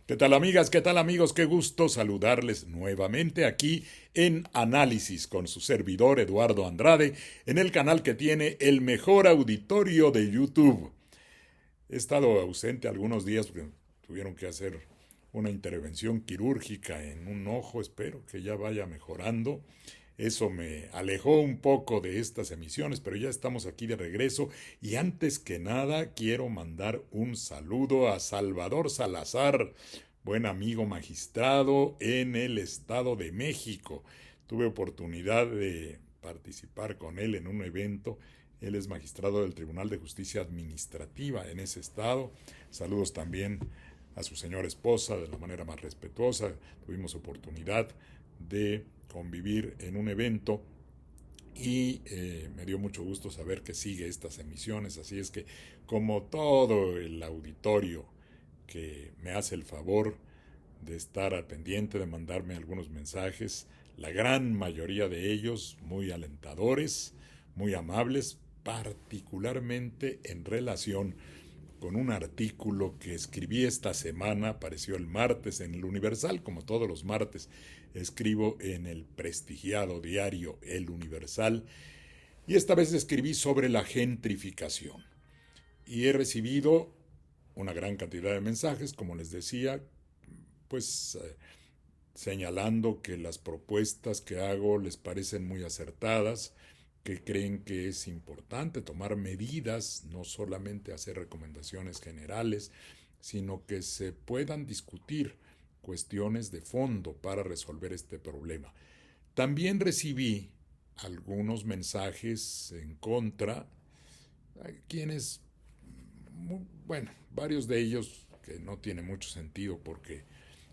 ¿Qué tal amigas? ¿Qué tal amigos? Qué gusto saludarles nuevamente aquí en Análisis con su servidor Eduardo Andrade en el canal que tiene el mejor auditorio de YouTube. He estado ausente algunos días porque tuvieron que hacer una intervención quirúrgica en un ojo, espero que ya vaya mejorando. Eso me alejó un poco de estas emisiones, pero ya estamos aquí de regreso y antes que nada quiero mandar un saludo a Salvador Salazar, buen amigo magistrado en el Estado de México. Tuve oportunidad de participar con él en un evento. Él es magistrado del Tribunal de Justicia Administrativa en ese estado. Saludos también a su señora esposa de la manera más respetuosa. Tuvimos oportunidad de convivir en un evento y me dio mucho gusto saber que sigue estas emisiones. Así es que, como todo el auditorio que me hace el favor de estar al pendiente, de mandarme algunos mensajes, la gran mayoría de ellos muy alentadores, muy amables, particularmente en relación con un artículo que escribí esta semana, apareció el martes en el Universal, como todos los martes escribo en el prestigiado diario El Universal, y esta vez escribí sobre la gentrificación. Y he recibido una gran cantidad de mensajes, como les decía, pues señalando que las propuestas que hago les parecen muy acertadas, que creen que es importante tomar medidas, no solamente hacer recomendaciones generales, sino que se puedan discutir cuestiones de fondo para resolver este problema. También recibí algunos mensajes en contra, quienes, bueno, varios de ellos que no tiene mucho sentido porque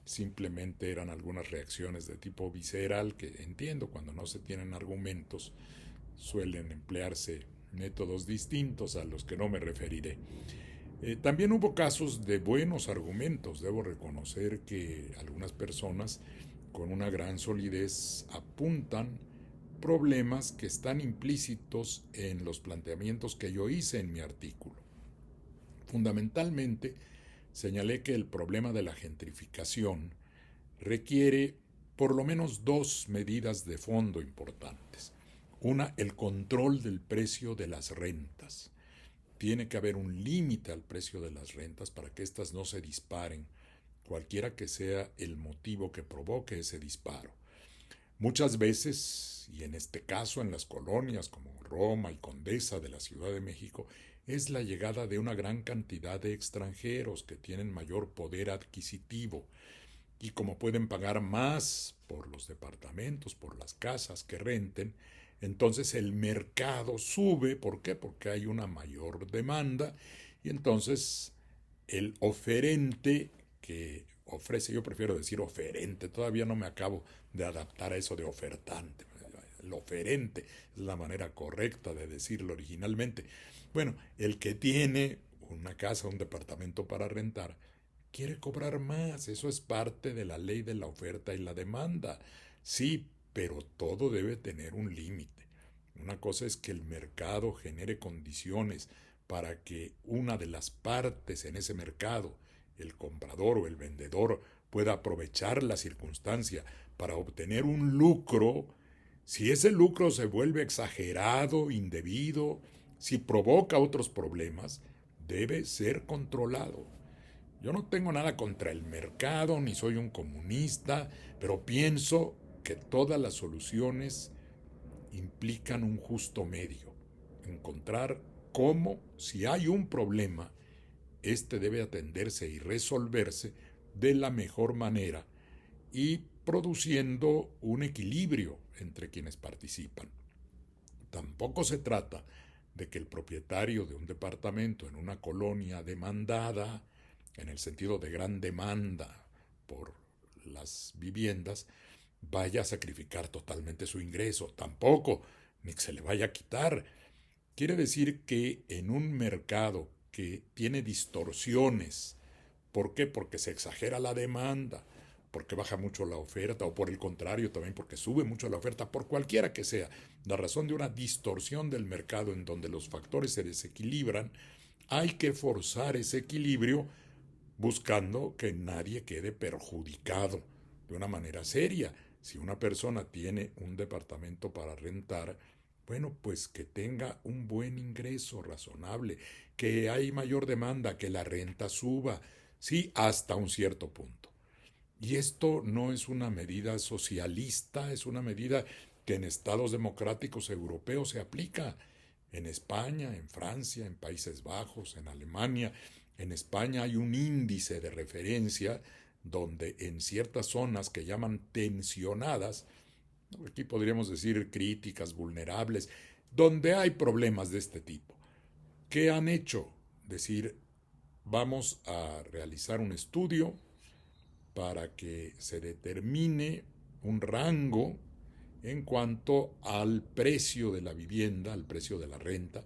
simplemente eran algunas reacciones de tipo visceral que entiendo cuando no se tienen argumentos suelen emplearse métodos distintos a los que no me referiré. También hubo casos de buenos argumentos. Debo reconocer que algunas personas con una gran solidez apuntan problemas que están implícitos en los planteamientos que yo hice en mi artículo. Fundamentalmente, señalé que el problema de la gentrificación requiere por lo menos dos medidas de fondo importantes. Una, el control del precio de las rentas. Tiene que haber un límite al precio de las rentas para que éstas no se disparen, cualquiera que sea el motivo que provoque ese disparo. Muchas veces, y en este caso en las colonias como Roma y Condesa de la Ciudad de México, es la llegada de una gran cantidad de extranjeros que tienen mayor poder adquisitivo y como pueden pagar más por los departamentos, por las casas que renten, entonces el mercado sube. ¿Por qué? Porque hay una mayor demanda y entonces el oferente que ofrece, yo prefiero decir oferente, todavía no me acabo de adaptar a eso de ofertante. El oferente es la manera correcta de decirlo originalmente. Bueno, el que tiene una casa, un departamento para rentar, quiere cobrar más. Eso es parte de la ley de la oferta y la demanda. Sí, pero todo debe tener un límite. Una cosa es que el mercado genere condiciones para que una de las partes en ese mercado, el comprador o el vendedor, pueda aprovechar la circunstancia para obtener un lucro. Si ese lucro se vuelve exagerado, indebido, si provoca otros problemas, debe ser controlado. Yo no tengo nada contra el mercado, ni soy un comunista, pero pienso que todas las soluciones implican un justo medio. Encontrar cómo, si hay un problema, este debe atenderse y resolverse de la mejor manera y produciendo un equilibrio entre quienes participan. Tampoco se trata de que el propietario de un departamento en una colonia demandada, en el sentido de gran demanda por las viviendas, vaya a sacrificar totalmente su ingreso. Tampoco, ni que se le vaya a quitar. Quiere decir que en un mercado que tiene distorsiones, ¿por qué? Porque se exagera la demanda, porque baja mucho la oferta, o por el contrario también porque sube mucho la oferta, por cualquiera que sea, la razón de una distorsión del mercado en donde los factores se desequilibran, hay que forzar ese equilibrio buscando que nadie quede perjudicado de una manera seria. Si una persona tiene un departamento para rentar, bueno, pues que tenga un buen ingreso razonable, que hay mayor demanda, que la renta suba, sí, hasta un cierto punto. Y esto no es una medida socialista, es una medida que en estados democráticos europeos se aplica. En España, en Francia, en Países Bajos, en Alemania. En España hay un índice de referencia donde en ciertas zonas que llaman tensionadas, aquí podríamos decir críticas, vulnerables, donde hay problemas de este tipo. ¿Qué han hecho? Decir, vamos a realizar un estudio para que se determine un rango en cuanto al precio de la vivienda, al precio de la renta,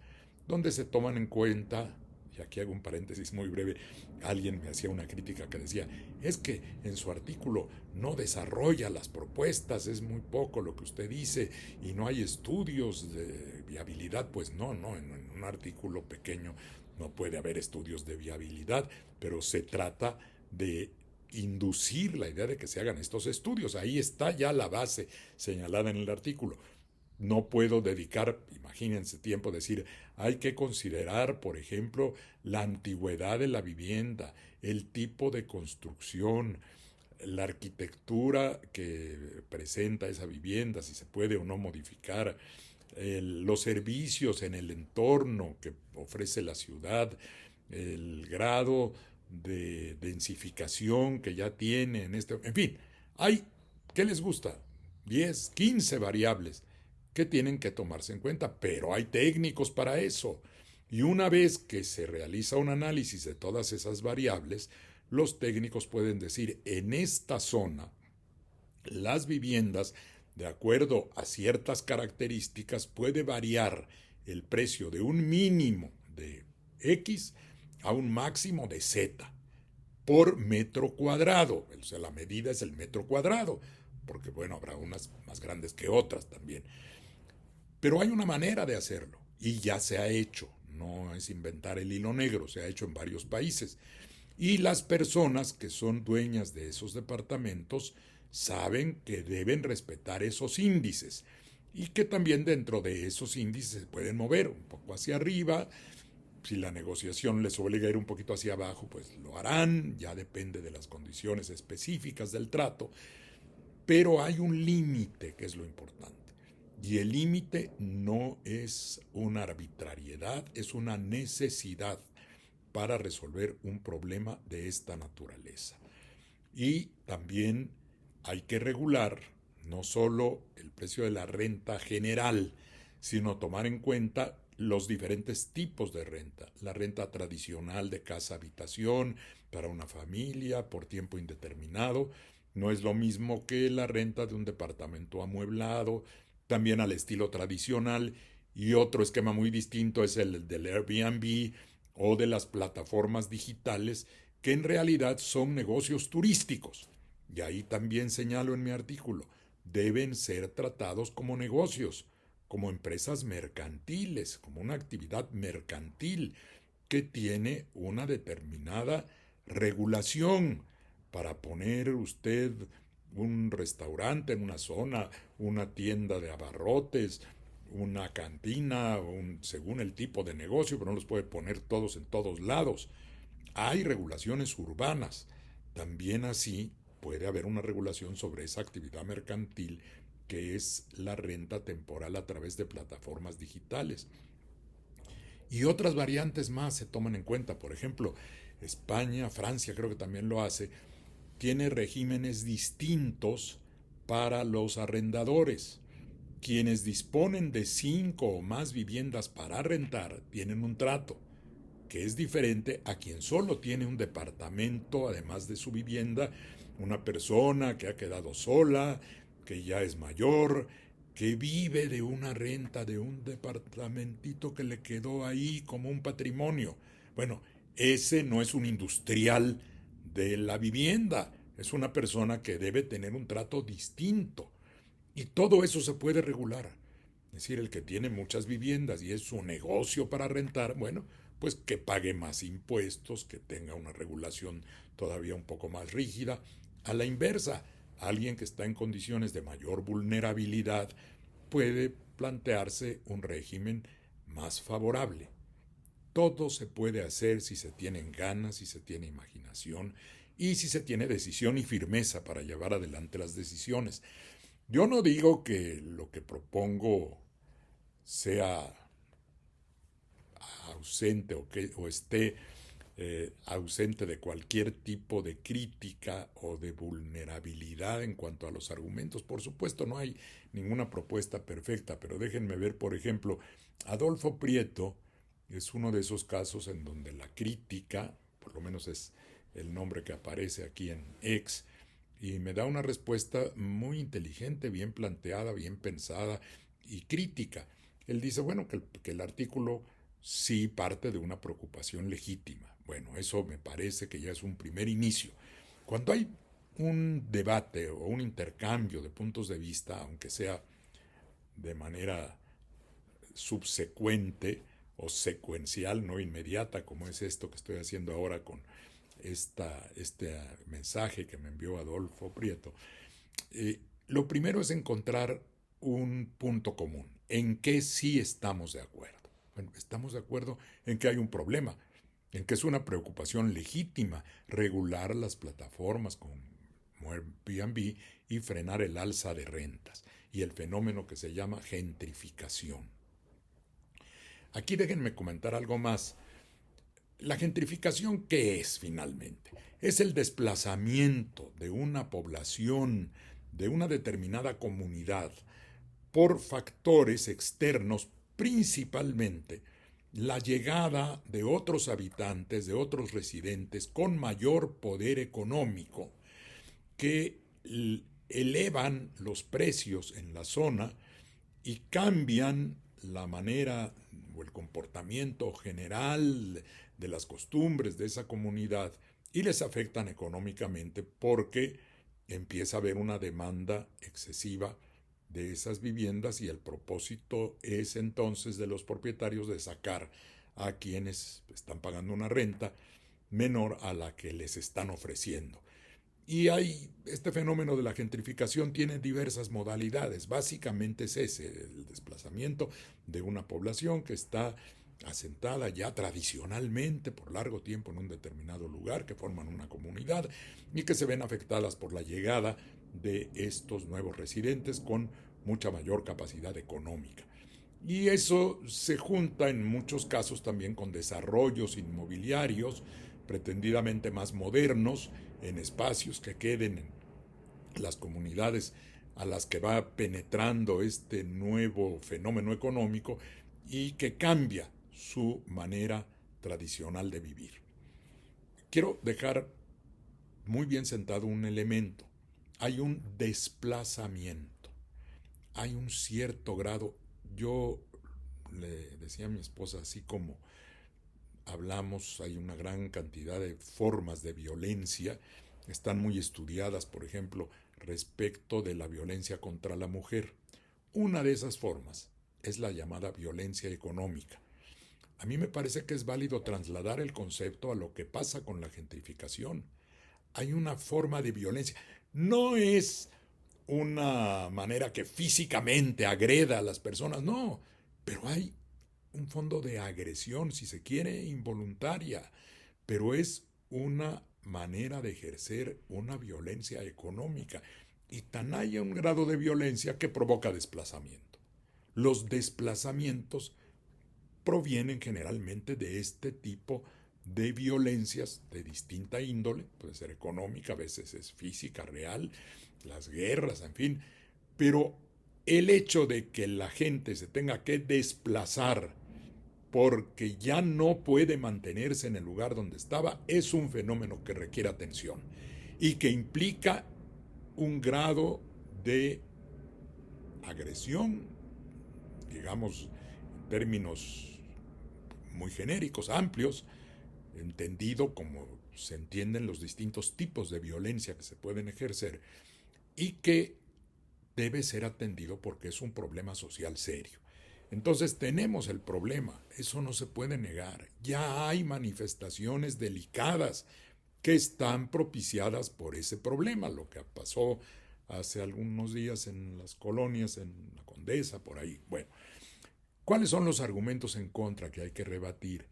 donde se toman en cuenta, y aquí hago un paréntesis muy breve, alguien me hacía una crítica que decía, es que en su artículo no desarrolla las propuestas, es muy poco lo que usted dice y no hay estudios de viabilidad. Pues no, en un artículo pequeño no puede haber estudios de viabilidad, pero se trata de inducir la idea de que se hagan estos estudios. Ahí está ya la base señalada en el artículo. No puedo dedicar, imagínense, tiempo a decir, hay que considerar, por ejemplo, la antigüedad de la vivienda, el tipo de construcción, la arquitectura que presenta esa vivienda, si se puede o no modificar, los servicios en el entorno que ofrece la ciudad, el grado de densificación que ya tiene en este... En fin, hay, ¿qué les gusta? 10, 15 variables que tienen que tomarse en cuenta, pero hay técnicos para eso. Y una vez que se realiza un análisis de todas esas variables, los técnicos pueden decir, en esta zona, las viviendas, de acuerdo a ciertas características, puede variar el precio de un mínimo de X a un máximo de Z por metro cuadrado. O sea, la medida es el metro cuadrado, porque bueno, habrá unas más grandes que otras también. Pero hay una manera de hacerlo y ya se ha hecho. No es inventar el hilo negro, se ha hecho en varios países. Y las personas que son dueñas de esos departamentos saben que deben respetar esos índices y que también dentro de esos índices se pueden mover un poco hacia arriba. Si la negociación les obliga a ir un poquito hacia abajo, pues lo harán, ya depende de las condiciones específicas del trato, pero hay un límite que es lo importante. Y el límite no es una arbitrariedad, es una necesidad para resolver un problema de esta naturaleza. Y también hay que regular no solo el precio de la renta general, sino tomar en cuenta los diferentes tipos de renta. La renta tradicional de casa-habitación para una familia por tiempo indeterminado no es lo mismo que la renta de un departamento amueblado, también al estilo tradicional. Y otro esquema muy distinto es el del Airbnb o de las plataformas digitales, que en realidad son negocios turísticos. Y ahí también señalo en mi artículo, deben ser tratados como negocios, como empresas mercantiles, como una actividad mercantil que tiene una determinada regulación. Para poner usted un restaurante en una zona, una tienda de abarrotes, una cantina, según el tipo de negocio, pero no los puede poner todos en todos lados. Hay regulaciones urbanas. También así puede haber una regulación sobre esa actividad mercantil que es la renta temporal a través de plataformas digitales. Y otras variantes más se toman en cuenta. Por ejemplo, España, Francia creo que también lo hace, tiene regímenes distintos para los arrendadores. Quienes disponen de 5 o más viviendas para rentar tienen un trato que es diferente a quien solo tiene un departamento además de su vivienda, una persona que ha quedado sola, que ya es mayor, que vive de una renta de un departamentito que le quedó ahí como un patrimonio. Bueno, ese no es un industrial de la vivienda, es una persona que debe tener un trato distinto. Y todo eso se puede regular. Es decir, el que tiene muchas viviendas y es su negocio para rentar, bueno, pues que pague más impuestos, que tenga una regulación todavía un poco más rígida. A la inversa, alguien que está en condiciones de mayor vulnerabilidad puede plantearse un régimen más favorable. Todo se puede hacer si se tienen ganas, si se tiene imaginación y si se tiene decisión y firmeza para llevar adelante las decisiones. Yo no digo que lo que propongo sea ausente o esté ausente de cualquier tipo de crítica o de vulnerabilidad en cuanto a los argumentos. Por supuesto, no hay ninguna propuesta perfecta, pero déjenme ver, por ejemplo, Adolfo Prieto es uno de esos casos en donde la crítica, por lo menos es el nombre que aparece aquí en X, y me da una respuesta muy inteligente, bien planteada, bien pensada y crítica. Él dice, bueno, que el artículo sí parte de una preocupación legítima. Bueno, eso me parece que ya es un primer inicio. Cuando hay un debate o un intercambio de puntos de vista, aunque sea de manera subsecuente o secuencial, no inmediata, como es esto que estoy haciendo ahora con este mensaje que me envió Adolfo Prieto, lo primero es encontrar un punto común, en que sí estamos de acuerdo. Bueno, estamos de acuerdo en que hay un problema, en que es una preocupación legítima regular las plataformas como Airbnb y frenar el alza de rentas y el fenómeno que se llama gentrificación. Aquí déjenme comentar algo más. ¿La gentrificación qué es finalmente? Es el desplazamiento de una población, de una determinada comunidad, por factores externos, principalmente la llegada de otros habitantes, de otros residentes con mayor poder económico, que elevan los precios en la zona y cambian la manera o el comportamiento general de las costumbres de esa comunidad y les afectan económicamente porque empieza a haber una demanda excesiva de esas viviendas y el propósito es entonces de los propietarios de sacar a quienes están pagando una renta menor a la que les están ofreciendo. Y este fenómeno de la gentrificación tiene diversas modalidades. Básicamente es ese, el desplazamiento de una población que está asentada ya tradicionalmente por largo tiempo en un determinado lugar, que forman una comunidad y que se ven afectadas por la llegada de estos nuevos residentes con mucha mayor capacidad económica. Y eso se junta en muchos casos también con desarrollos inmobiliarios pretendidamente más modernos, en espacios que queden en las comunidades a las que va penetrando este nuevo fenómeno económico y que cambia su manera tradicional de vivir. Quiero dejar muy bien sentado un elemento. Hay un desplazamiento, hay un cierto grado. Yo le decía a mi esposa, así como hablamos, hay una gran cantidad de formas de violencia, están muy estudiadas, por ejemplo, respecto de la violencia contra la mujer. Una de esas formas es la llamada violencia económica. A mí me parece que es válido trasladar el concepto a lo que pasa con la gentrificación. Hay una forma de violencia. No es una manera que físicamente agreda a las personas, no, pero hay un fondo de agresión, si se quiere, involuntaria, pero es una manera de ejercer una violencia económica. Y tan hay un grado de violencia que provoca desplazamiento. Los desplazamientos provienen generalmente de este tipo de violencias de distinta índole, puede ser económica, a veces es física, real, las guerras, en fin, pero el hecho de que la gente se tenga que desplazar porque ya no puede mantenerse en el lugar donde estaba es un fenómeno que requiere atención y que implica un grado de agresión, digamos, en términos muy genéricos, amplios, entendido como se entienden los distintos tipos de violencia que se pueden ejercer y que debe ser atendido porque es un problema social serio. Entonces tenemos el problema, eso no se puede negar. Ya hay manifestaciones delicadas que están propiciadas por ese problema, lo que pasó hace algunos días en las colonias, en la Condesa, por ahí. Bueno, ¿cuáles son los argumentos en contra que hay que rebatir?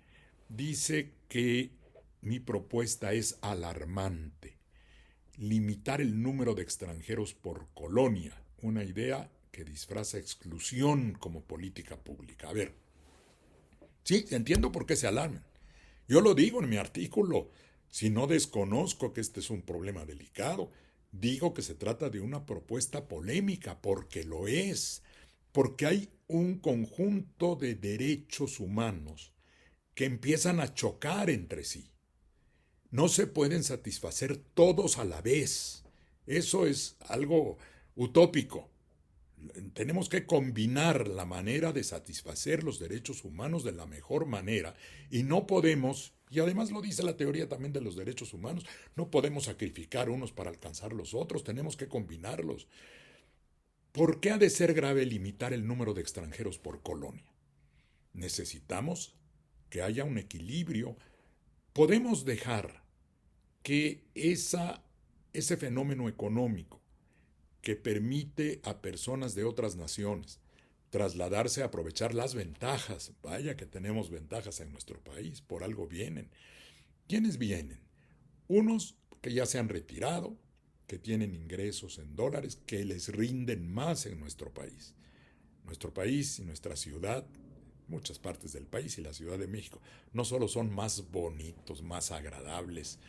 Dice que mi propuesta es alarmante. Limitar el número de extranjeros por colonia, una idea que disfraza exclusión como política pública. A ver, sí, entiendo por qué se alarman. Yo lo digo en mi artículo. Si no desconozco que este es un problema delicado, digo que se trata de una propuesta polémica, porque lo es, porque hay un conjunto de derechos humanos que empiezan a chocar entre sí. No se pueden satisfacer todos a la vez. Eso es algo utópico. Tenemos que combinar la manera de satisfacer los derechos humanos de la mejor manera y no podemos, y además lo dice la teoría también de los derechos humanos, no podemos sacrificar unos para alcanzar los otros, tenemos que combinarlos. ¿Por qué ha de ser grave limitar el número de extranjeros por colonia? Necesitamos que haya un equilibrio. Podemos dejar que ese fenómeno económico que permite a personas de otras naciones trasladarse a aprovechar las ventajas, vaya que tenemos ventajas en nuestro país, por algo vienen. ¿Quiénes vienen? Unos que ya se han retirado, que tienen ingresos en dólares, que les rinden más en nuestro país. Nuestro país y nuestra ciudad, muchas partes del país y la Ciudad de México, no solo son más bonitos, más agradables,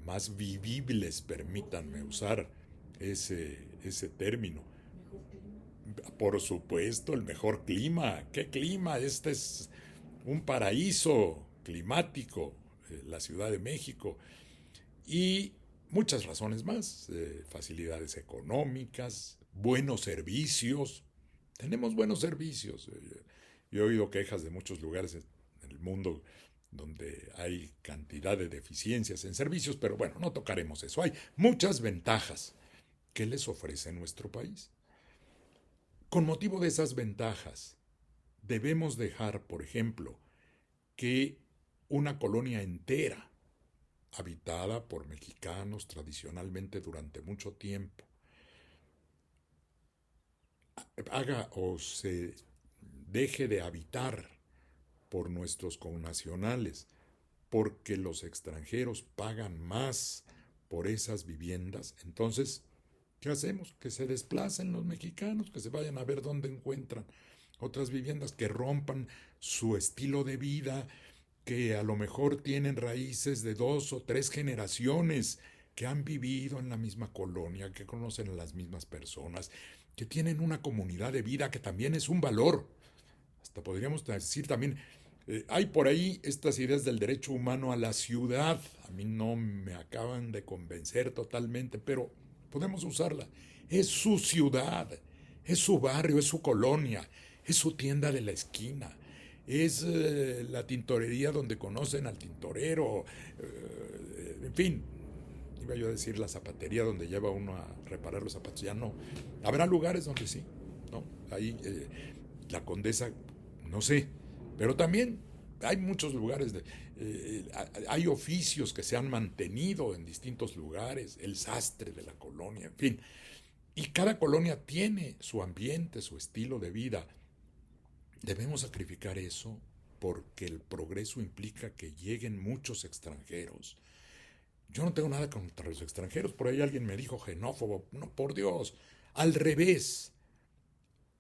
más vivibles, permítanme usar ese término. Por supuesto, el mejor clima. ¿Qué clima? Este es un paraíso climático, la Ciudad de México. Y muchas razones más. Facilidades económicas, buenos servicios. Tenemos buenos servicios. Yo he oído quejas de muchos lugares en el mundo donde hay cantidad de deficiencias en servicios, pero bueno, no tocaremos eso. Hay muchas ventajas que les ofrece nuestro país. Con motivo de esas ventajas, debemos dejar, por ejemplo, que una colonia entera, habitada por mexicanos tradicionalmente durante mucho tiempo, haga o se deje de habitar por nuestros connacionales, porque los extranjeros pagan más por esas viviendas, entonces, ¿qué hacemos? Que se desplacen los mexicanos, que se vayan a ver dónde encuentran otras viviendas, que rompan su estilo de vida, que a lo mejor tienen raíces de 2 o 3 generaciones, que han vivido en la misma colonia, que conocen a las mismas personas, que tienen una comunidad de vida que también es un valor. Hasta podríamos decir también, hay por ahí estas ideas del derecho humano a la ciudad. A mí no me acaban de convencer totalmente, pero podemos usarla. Es su ciudad, es su barrio, es su colonia, es su tienda de la esquina, es la tintorería donde conocen al tintorero, en fin, iba yo a decir la zapatería donde lleva uno a reparar los zapatos, ya no. Habrá lugares donde sí, ¿no? Ahí la Condesa, no sé, pero también hay muchos lugares, hay oficios que se han mantenido en distintos lugares, el sastre de la colonia, en fin. Y cada colonia tiene su ambiente, su estilo de vida. Debemos sacrificar eso porque el progreso implica que lleguen muchos extranjeros. Yo no tengo nada contra los extranjeros, por ahí alguien me dijo xenófobo, no, por Dios, al revés,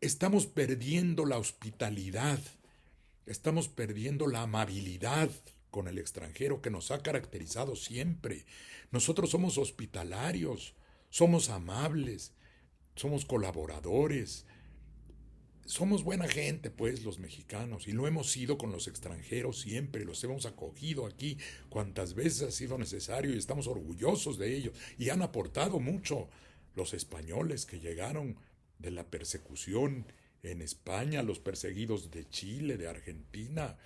estamos perdiendo la hospitalidad, estamos perdiendo la amabilidad con el extranjero que nos ha caracterizado siempre. Nosotros somos hospitalarios, somos amables, somos colaboradores, somos buena gente, pues, los mexicanos, y lo hemos sido con los extranjeros siempre, los hemos acogido aquí cuantas veces ha sido necesario y estamos orgullosos de ellos, y han aportado mucho los españoles que llegaron de la persecución en España, los perseguidos de Chile, de Argentina,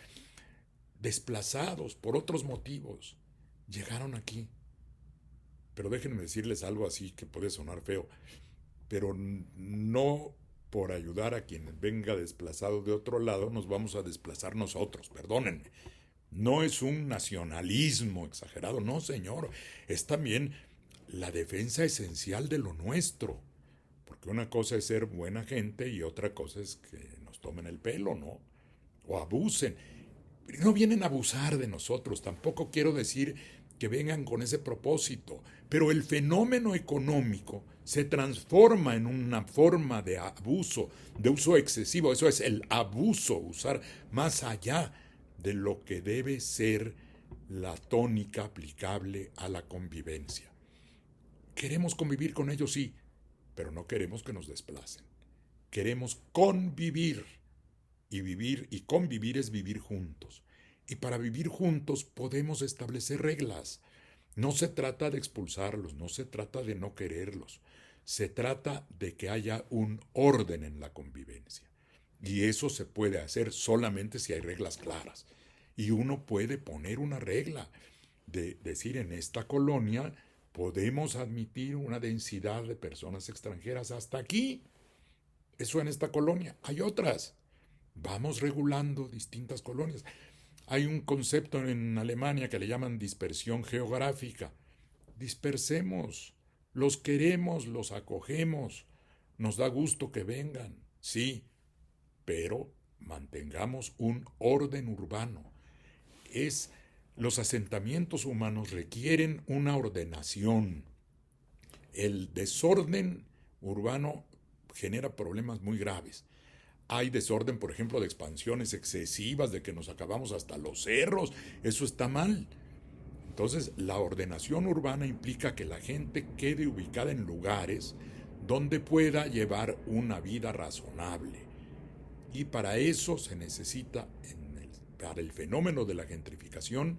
desplazados por otros motivos, llegaron aquí. Pero déjenme decirles algo así que puede sonar feo, pero no por ayudar a quien venga desplazado de otro lado, nos vamos a desplazar nosotros, perdónenme. No es un nacionalismo exagerado, no señor, es también la defensa esencial de lo nuestro. Porque una cosa es ser buena gente y otra cosa es que nos tomen el pelo, ¿no? O abusen. Pero no vienen a abusar de nosotros, tampoco quiero decir que vengan con ese propósito, pero el fenómeno económico se transforma en una forma de abuso, de uso excesivo, eso es el abuso, usar más allá de lo que debe ser la tónica aplicable a la convivencia. Queremos convivir con ellos, sí, pero no queremos que nos desplacen. Queremos convivir. Y vivir y convivir es vivir juntos. Y para vivir juntos podemos establecer reglas. No se trata de expulsarlos, no se trata de no quererlos. Se trata de que haya un orden en la convivencia. Y eso se puede hacer solamente si hay reglas claras. Y uno puede poner una regla de decir, en esta colonia podemos admitir una densidad de personas extranjeras hasta aquí. Eso en esta colonia. Hay otras. Vamos regulando distintas colonias. Hay un concepto en Alemania que le llaman dispersión geográfica. Dispersemos, los queremos, los acogemos, nos da gusto que vengan, sí, pero mantengamos un orden urbano. Los asentamientos humanos requieren una ordenación. El desorden urbano genera problemas muy graves. Hay desorden, por ejemplo, de expansiones excesivas, de que nos acabamos hasta los cerros. Eso está mal. Entonces, la ordenación urbana implica que la gente quede ubicada en lugares donde pueda llevar una vida razonable. Y para eso se necesita, para el fenómeno de la gentrificación,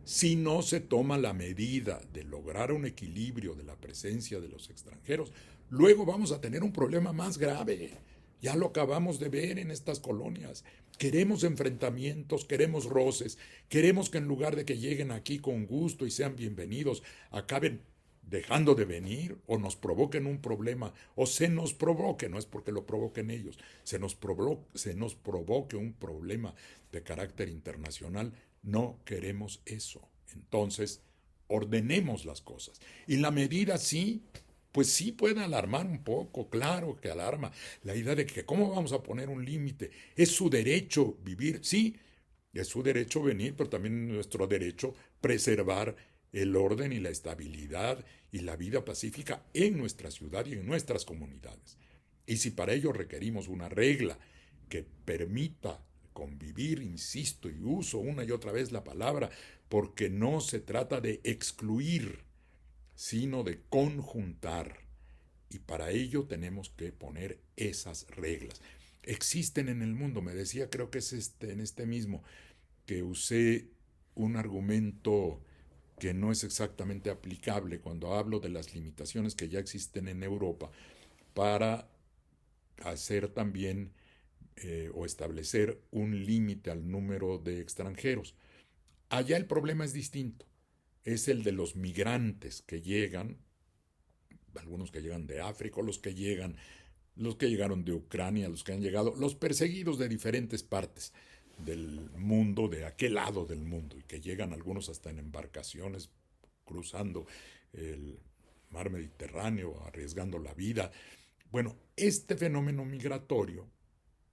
si no se toma la medida de lograr un equilibrio de la presencia de los extranjeros, luego vamos a tener un problema más grave. Ya lo acabamos de ver en estas colonias. Queremos enfrentamientos, queremos roces, queremos que en lugar de que lleguen aquí con gusto y sean bienvenidos, acaben dejando de venir o nos provoquen un problema o se nos provoque, no es porque lo provoquen ellos, se nos provoque un problema de carácter internacional. No queremos eso. Entonces, ordenemos las cosas. Y la medida sí, pues sí puede alarmar un poco, claro que alarma. La idea de que cómo vamos a poner un límite. Es su derecho vivir, sí, es su derecho venir, pero también es nuestro derecho preservar el orden y la estabilidad y la vida pacífica en nuestra ciudad y en nuestras comunidades. Y si para ello requerimos una regla que permita convivir, insisto, y uso una y otra vez la palabra, porque no se trata de excluir, sino de conjuntar. Y para ello tenemos que poner esas reglas. Existen en el mundo, me decía, creo que es en este mismo, que usé un argumento que no es exactamente aplicable cuando hablo de las limitaciones que ya existen en Europa para hacer también o establecer un límite al número de extranjeros. Allá el problema es distinto, es el de los migrantes que llegan, algunos que llegan de África, los que llegaron de Ucrania, los que han llegado, los perseguidos de diferentes partes del mundo, de aquel lado del mundo, y que llegan algunos hasta en embarcaciones cruzando el mar Mediterráneo, arriesgando la vida. Bueno, este fenómeno migratorio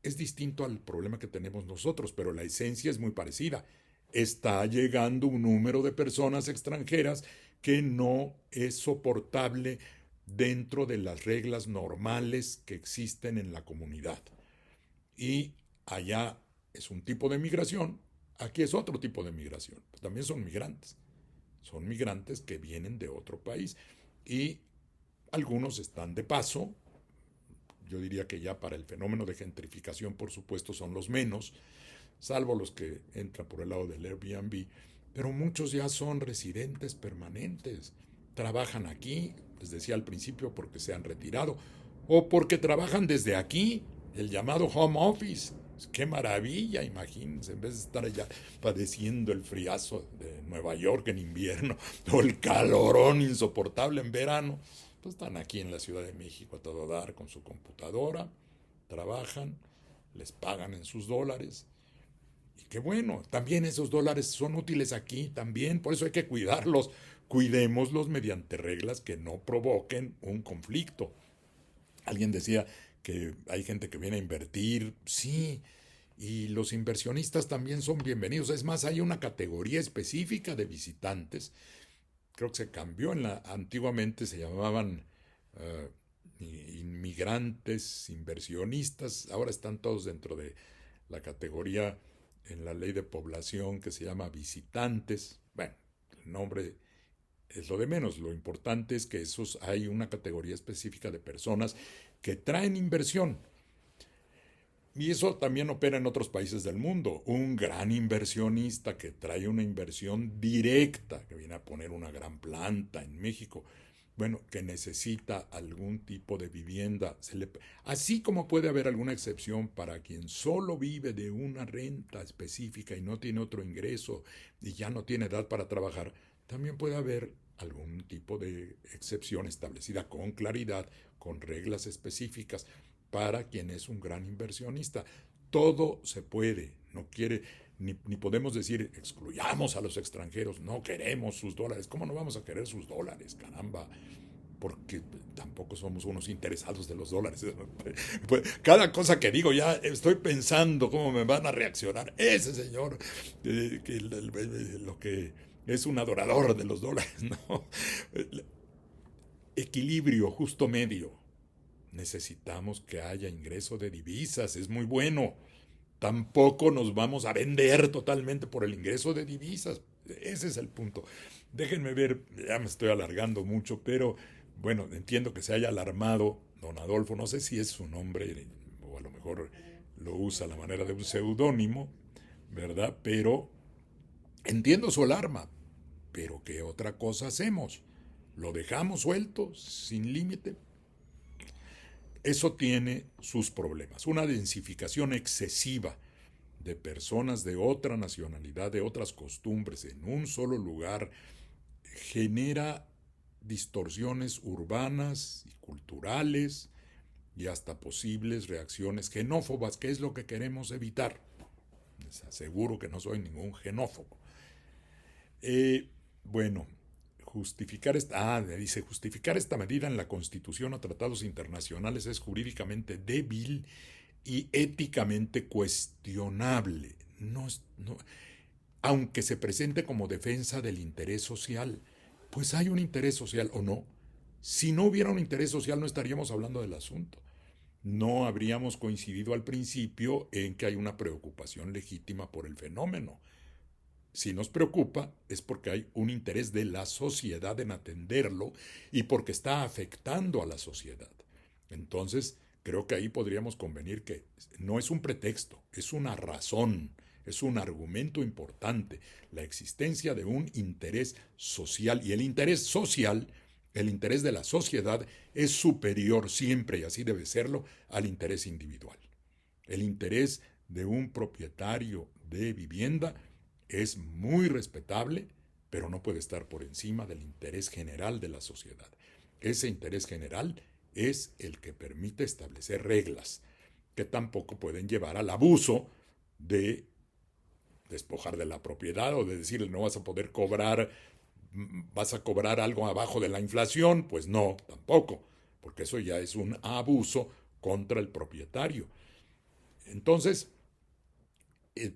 es distinto al problema que tenemos nosotros, pero la esencia es muy parecida. Está llegando un número de personas extranjeras que no es soportable dentro de las reglas normales que existen en la comunidad. Y allá es un tipo de migración, aquí es otro tipo de migración. También son migrantes que vienen de otro país y algunos están de paso. Yo diría que ya para el fenómeno de gentrificación, por supuesto, son los menos, salvo los que entran por el lado del Airbnb, pero muchos ya son residentes permanentes, trabajan aquí, les decía al principio, porque se han retirado, o porque trabajan desde aquí, el llamado home office. ¡Qué maravilla! Imagínense, en vez de estar allá padeciendo el friazo de Nueva York en invierno, o el calorón insoportable en verano, pues están aquí en la Ciudad de México a todo dar con su computadora, trabajan, les pagan en sus dólares. Y qué bueno, también esos dólares son útiles aquí, también, por eso hay que cuidarlos. Cuidémoslos mediante reglas que no provoquen un conflicto. Alguien decía que hay gente que viene a invertir, sí, y los inversionistas también son bienvenidos. Es más, hay una categoría específica de visitantes. Creo que se cambió antiguamente se llamaban uh, inmigrantes, inversionistas. Ahora están todos dentro de la categoría en la ley de población que se llama visitantes. Bueno, el nombre es lo de menos. Lo importante es que hay una categoría específica de personas que traen inversión. Y eso también opera en otros países del mundo. Un gran inversionista que trae una inversión directa, que viene a poner una gran planta en México, bueno, que necesita algún tipo de vivienda. Así como puede haber alguna excepción para quien solo vive de una renta específica y no tiene otro ingreso y ya no tiene edad para trabajar, también puede haber algún tipo de excepción establecida con claridad, con reglas específicas para quien es un gran inversionista. Todo se puede, no quiere, ni podemos decir excluyamos a los extranjeros, no queremos sus dólares. ¿Cómo no vamos a querer sus dólares? Caramba, porque tampoco somos unos interesados de los dólares. Cada cosa que digo ya estoy pensando cómo me van a reaccionar. Ese señor, lo que es un adorador de los dólares, ¿no? Equilibrio, justo medio. Necesitamos que haya ingreso de divisas, es muy bueno. Tampoco nos vamos a vender totalmente por el ingreso de divisas. Ese es el punto. Déjenme ver, ya me estoy alargando mucho, pero bueno, entiendo que se haya alarmado don Adolfo, no sé si es su nombre o a lo mejor lo usa a la manera de un seudónimo, ¿verdad? Pero entiendo su alarma, pero ¿qué otra cosa hacemos? ¿Lo dejamos suelto, sin límite? Eso tiene sus problemas. Una densificación excesiva de personas de otra nacionalidad, de otras costumbres, en un solo lugar, genera distorsiones urbanas y culturales y hasta posibles reacciones xenófobas, que es lo que queremos evitar. Les aseguro que no soy ningún xenófobo. Bueno, justificar esta medida en la Constitución o tratados internacionales es jurídicamente débil y éticamente cuestionable. Aunque se presente como defensa del interés social, pues hay un interés social o no. Si no hubiera un interés social no estaríamos hablando del asunto. No habríamos coincidido al principio en que hay una preocupación legítima por el fenómeno. Si nos preocupa es porque hay un interés de la sociedad en atenderlo y porque está afectando a la sociedad. Entonces, creo que ahí podríamos convenir que no es un pretexto, es una razón, es un argumento importante, la existencia de un interés social. Y el interés social, el interés de la sociedad, es superior siempre, y así debe serlo, al interés individual. El interés de un propietario de vivienda es muy respetable, pero no puede estar por encima del interés general de la sociedad. Ese interés general es el que permite establecer reglas que tampoco pueden llevar al abuso de despojar de la propiedad o de decirle no vas a poder cobrar, vas a cobrar algo abajo de la inflación. Pues no, tampoco, porque eso ya es un abuso contra el propietario. Entonces,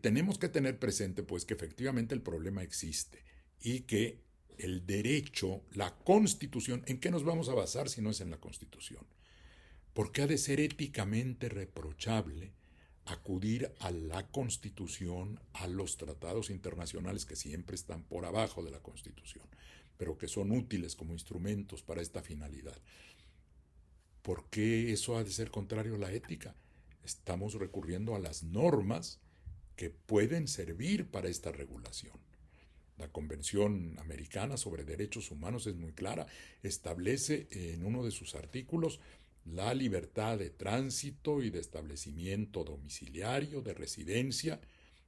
tenemos que tener presente pues que efectivamente el problema existe y que el derecho, la Constitución, ¿en qué nos vamos a basar si no es en la Constitución? Porque ha de ser éticamente reprochable acudir a la Constitución, a los tratados internacionales que siempre están por abajo de la Constitución, pero que son útiles como instrumentos para esta finalidad. ¿Por qué eso ha de ser contrario a la ética? Estamos recurriendo a las normas que pueden servir para esta regulación. La Convención Americana sobre Derechos Humanos es muy clara, establece en uno de sus artículos la libertad de tránsito y de establecimiento domiciliario, de residencia,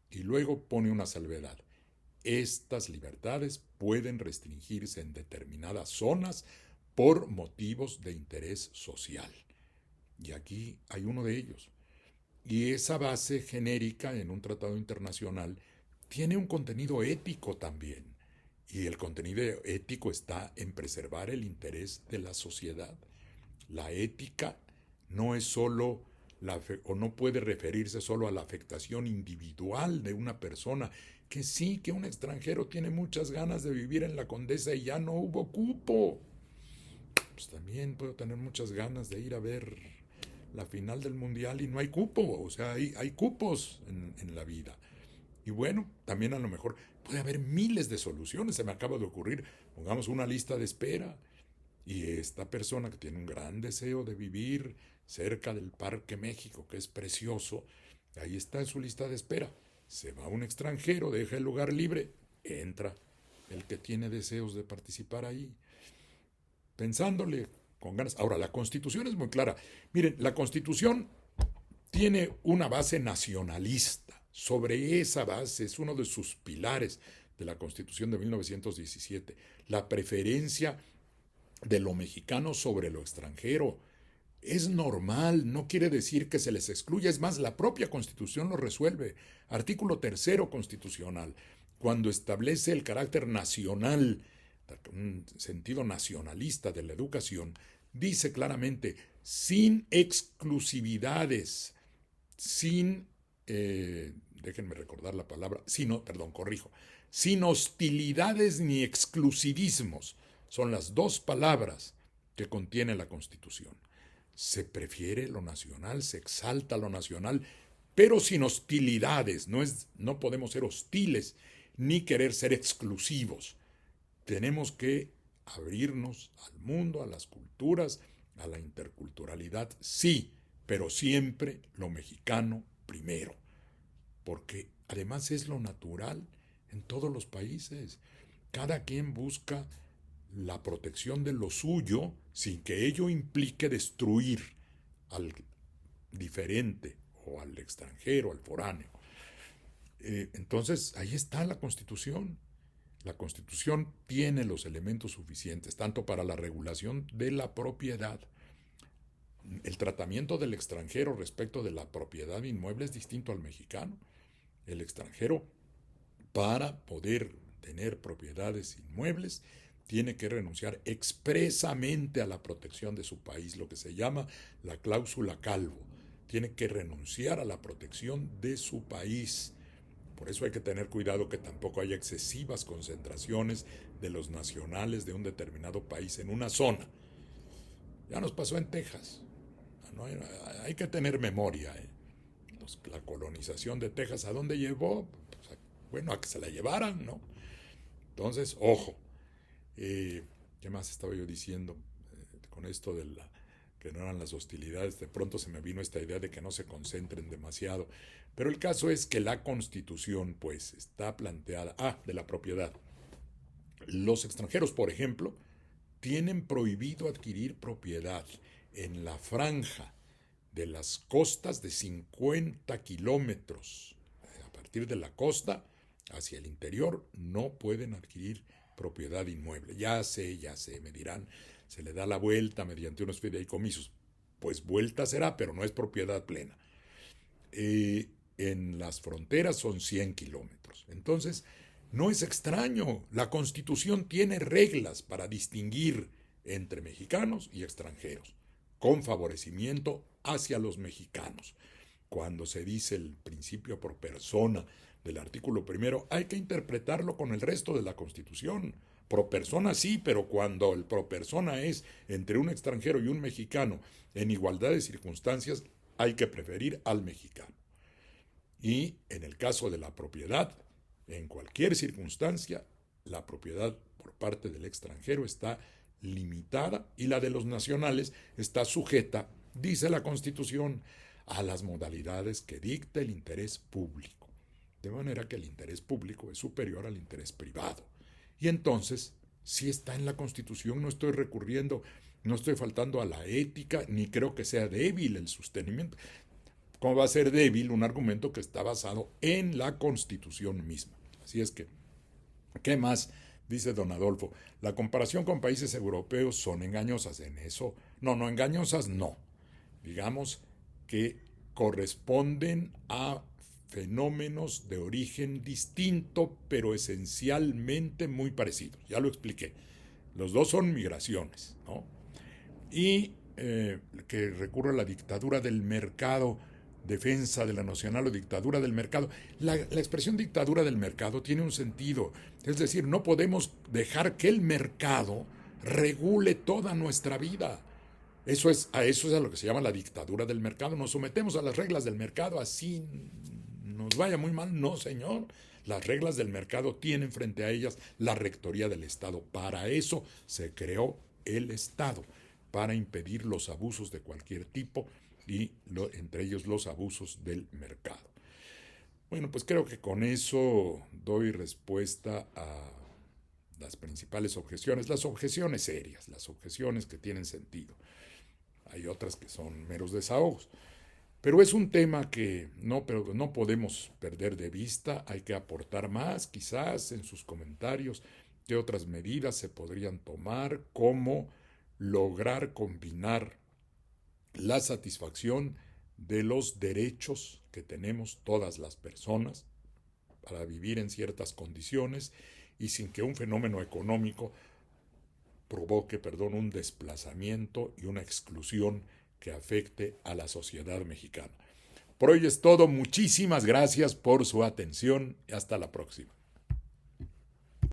y luego pone una salvedad. Estas libertades pueden restringirse en determinadas zonas por motivos de interés social. Y aquí hay uno de ellos. Y esa base genérica en un tratado internacional tiene un contenido ético también. Y el contenido ético está en preservar el interés de la sociedad. La ética no es solo o no puede referirse solo a la afectación individual de una persona, que sí, que un extranjero tiene muchas ganas de vivir en la Condesa y ya no hubo cupo. Pues también puedo tener muchas ganas de ir a ver la final del mundial y no hay cupo, o sea, hay cupos en la vida. Y bueno, también a lo mejor puede haber miles de soluciones, se me acaba de ocurrir, pongamos una lista de espera y esta persona que tiene un gran deseo de vivir cerca del Parque México, que es precioso, ahí está en su lista de espera. Se va un extranjero, deja el lugar libre, entra el que tiene deseos de participar ahí, pensándole con ganas. Ahora, la Constitución es muy clara. Miren, la Constitución tiene una base nacionalista. Sobre esa base es uno de sus pilares de la Constitución de 1917, la preferencia de lo mexicano sobre lo extranjero. Es normal, no quiere decir que se les excluya, es más, la propia Constitución lo resuelve. Artículo 3 constitucional, cuando establece el carácter nacional, un sentido nacionalista de la educación, dice claramente, sin exclusividades, sin, déjenme recordar la palabra, sin hostilidades ni exclusivismos. Son las dos palabras que contiene la Constitución. Se prefiere lo nacional, se exalta lo nacional, pero sin hostilidades. No podemos ser hostiles ni querer ser exclusivos. Tenemos que abrirnos al mundo, a las culturas, a la interculturalidad, sí, pero siempre lo mexicano primero, porque además es lo natural en todos los países. Cada quien busca la protección de lo suyo sin que ello implique destruir al diferente o al extranjero, al foráneo. Entonces, ahí está la Constitución. La Constitución tiene los elementos suficientes, tanto para la regulación de la propiedad. El tratamiento del extranjero respecto de la propiedad inmueble es distinto al mexicano. El extranjero, para poder tener propiedades inmuebles, tiene que renunciar expresamente a la protección de su país, lo que se llama la cláusula Calvo. Tiene que renunciar a la protección de su país. Por eso hay que tener cuidado que tampoco haya excesivas concentraciones de los nacionales de un determinado país en una zona. Ya nos pasó en Texas. ¿No? Hay que tener memoria. La colonización de Texas, ¿a dónde llevó? Pues, bueno, a que se la llevaran, ¿no? Entonces, ojo. ¿Qué más estaba yo diciendo? Con esto de que no eran las hostilidades, de pronto se me vino esta idea de que no se concentren demasiado. Pero el caso es que la Constitución, pues, está planteada, de la propiedad. Los extranjeros, por ejemplo, tienen prohibido adquirir propiedad en la franja de las costas de 50 kilómetros. A partir de la costa hacia el interior no pueden adquirir propiedad inmueble. Ya sé, me dirán, se le da la vuelta mediante unos fideicomisos. Pues vuelta será, pero no es propiedad plena. En las fronteras son 100 kilómetros. Entonces, no es extraño. La Constitución tiene reglas para distinguir entre mexicanos y extranjeros, con favorecimiento hacia los mexicanos. Cuando se dice el principio pro persona del artículo 1, hay que interpretarlo con el resto de la Constitución. Pro persona sí, pero cuando el pro persona es entre un extranjero y un mexicano en igualdad de circunstancias, hay que preferir al mexicano. Y en el caso de la propiedad, en cualquier circunstancia, la propiedad por parte del extranjero está limitada y la de los nacionales está sujeta, dice la Constitución, a las modalidades que dicta el interés público. De manera que el interés público es superior al interés privado. Y entonces, si está en la Constitución, no estoy recurriendo, no estoy faltando a la ética, ni creo que sea débil el sostenimiento. ¿Cómo va a ser débil un argumento que está basado en la Constitución misma? Así es que, ¿qué más? Dice don Adolfo, la comparación con países europeos son engañosas en eso. No, engañosas no. Digamos que corresponden a fenómenos de origen distinto, pero esencialmente muy parecidos. Ya lo expliqué. Los dos son migraciones, ¿no? Y que recurre a la dictadura del mercado, defensa de la nacional o dictadura del mercado. La expresión dictadura del mercado tiene un sentido. Es decir, no podemos dejar que el mercado regule toda nuestra vida. Eso es a lo que se llama la dictadura del mercado. Nos sometemos a las reglas del mercado, así nos vaya muy mal. No, señor. Las reglas del mercado tienen frente a ellas la rectoría del Estado. Para eso se creó el Estado, para impedir los abusos de cualquier tipo y entre ellos los abusos del mercado. Bueno, pues creo que con eso doy respuesta a las principales objeciones, las objeciones serias, las objeciones que tienen sentido. Hay otras que son meros desahogos. Pero es un tema que no podemos perder de vista, hay que aportar más, quizás en sus comentarios, qué otras medidas se podrían tomar, cómo lograr combinar la satisfacción de los derechos que tenemos todas las personas para vivir en ciertas condiciones y sin que un fenómeno económico provoque, un desplazamiento y una exclusión que afecte a la sociedad mexicana. Por hoy es todo. Muchísimas gracias por su atención y hasta la próxima.